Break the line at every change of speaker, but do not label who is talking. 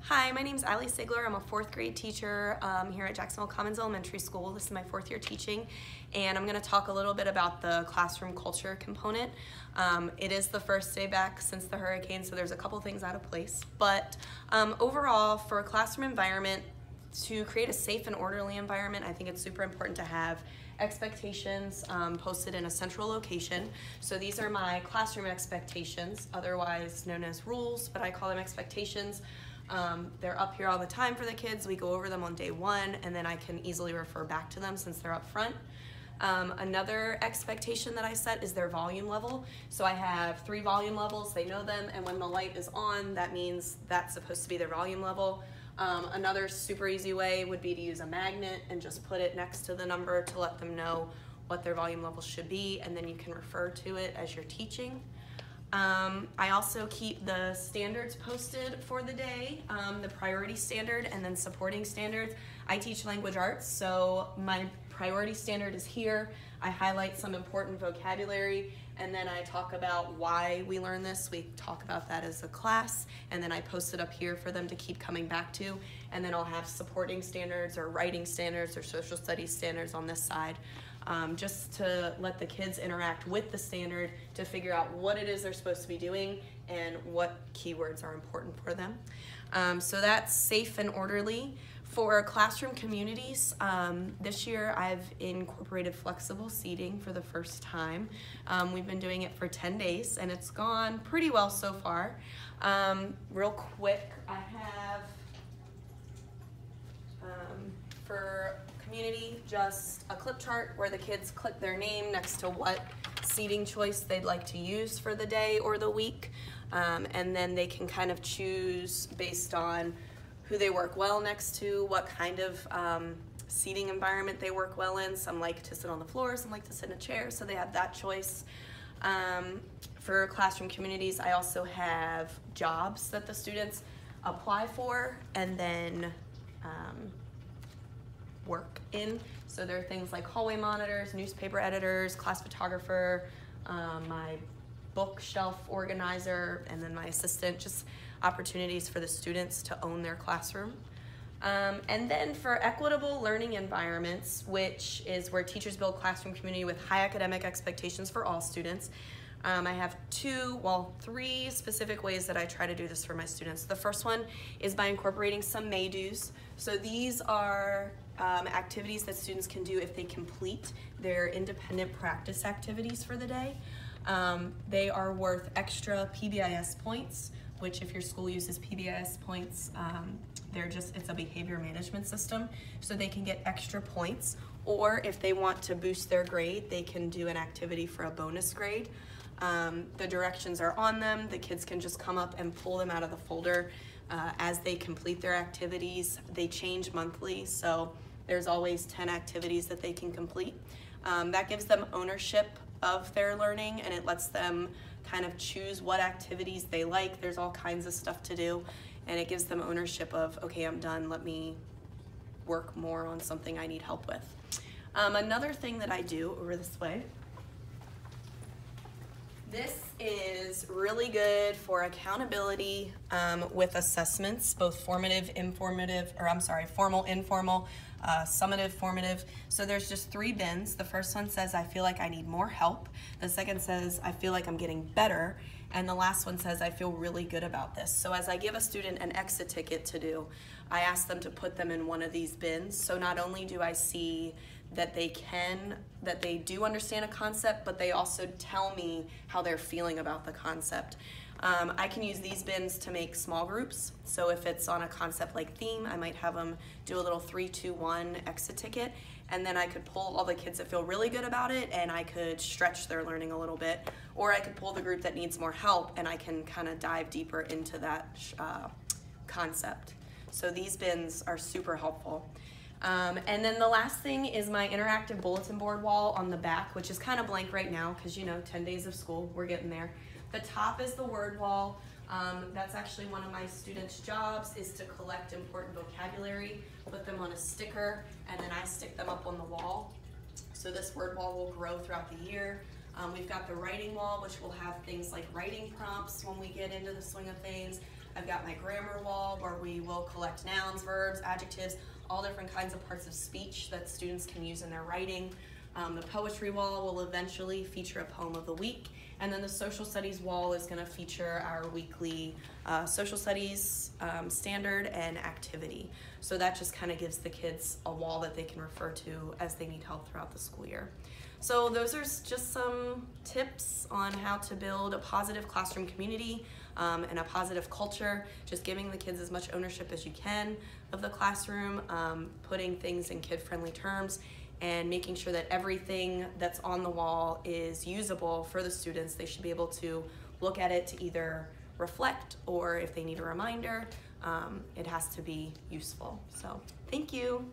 Hi, my name is Ali Sigler. I'm a fourth grade teacher here at Jacksonville Commons Elementary School. This is my fourth year teaching, and I'm going to talk a little bit about the classroom culture component. It is the first day back since the hurricane, so there's a couple things out of place. But overall, for a classroom environment, to create a safe and orderly environment, I think it's super important to have expectations posted in a central location. So these are my classroom expectations, otherwise known as rules, but I call them expectations. They're up here all the time for the kids. We go over them on day one, and then I can easily refer back to them since they're up front. Another expectation that I set is their volume level. So I have 3 volume levels, they know them, and when the light is on, that means that's supposed to be their volume level. Another super easy way would be to use a magnet and just put it next to the number to let them know what their volume level should be, and then you can refer to it as you're teaching. I also keep the standards posted for the day, the priority standard and then supporting standards. I teach language arts, so my priority standard is here. I highlight some important vocabulary, and then I talk about why we learn this. We talk about that as a class, and then I post it up here for them to keep coming back to, and then I'll have supporting standards or writing standards or social studies standards on this side. Just to let the kids interact with the standard to figure out what it is they're supposed to be doing and what keywords are important for them. So that's safe and orderly. For classroom communities, this year I've incorporated flexible seating for the first time. We've been doing it for 10 days and it's gone pretty well so far. Real quick, I have for community just a clip chart where the kids click their name next to what seating choice they'd like to use for the day or the week, and then they can kind of choose based on who they work well next to, what kind of seating environment they work well in. Some like to sit on the floor, some like to sit in a chair, so they have that choice. For classroom communities, I also have jobs that the students apply for and then work in. So there are things like hallway monitors, newspaper editors, class photographer, my bookshelf organizer, and then my assistant, just opportunities for the students to own their classroom. And then for equitable learning environments, which is where teachers build classroom community with high academic expectations for all students, I have 3 specific ways that I try to do this for my students. The first one is by incorporating some may-dos. So these are activities that students can do if they complete their independent practice activities for the day. They are worth extra PBIS points, which if your school uses PBIS points, it's a behavior management system, so they can get extra points. Or if they want to boost their grade, they can do an activity for a bonus grade. The directions are on them. The kids can just come up and pull them out of the folder as they complete their activities. They change monthly, so there's always 10 activities that they can complete. That gives them ownership of their learning, and it lets them kind of choose what activities they like. There's all kinds of stuff to do, and it gives them ownership of, okay, I'm done, let me work more on something I need help with. Another thing that I do over this way, this is really good for accountability with assessments, both formal, informal, summative, formative. So there's just 3 bins. The first one says, I feel like I need more help. The second says, I feel like I'm getting better. And the last one says, I feel really good about this. So as I give a student an exit ticket to do, I ask them to put them in one of these bins. So not only do I see that they do understand a concept, but they also tell me how they're feeling about the concept. I can use these bins to make small groups. So if it's on a concept like theme, I might have them do a little 3, 2, 1 exit ticket, and then I could pull all the kids that feel really good about it, and I could stretch their learning a little bit, or I could pull the group that needs more help, and I can kind of dive deeper into that concept. So these bins are super helpful. And then the last thing is my interactive bulletin board wall on the back, which is kind of blank right now because, 10 days of school, we're getting there. The top is the word wall. That's actually one of my students' jobs, is to collect important vocabulary, put them on a sticker, and then I stick them up on the wall. So this word wall will grow throughout the year. We've got the writing wall, which will have things like writing prompts when we get into the swing of things. I've got my grammar wall where we will collect nouns, verbs, adjectives, all different kinds of parts of speech that students can use in their writing. The poetry wall will eventually feature a poem of the week, and then the social studies wall is going to feature our weekly social studies standard and activity. So that just kind of gives the kids a wall that they can refer to as they need help throughout the school year. So those are just some tips on how to build a positive classroom community and a positive culture, just giving the kids as much ownership as you can of the classroom, putting things in kid-friendly terms, and making sure that everything that's on the wall is usable for the students. They should be able to look at it to either reflect, or if they need a reminder, it has to be useful. So thank you.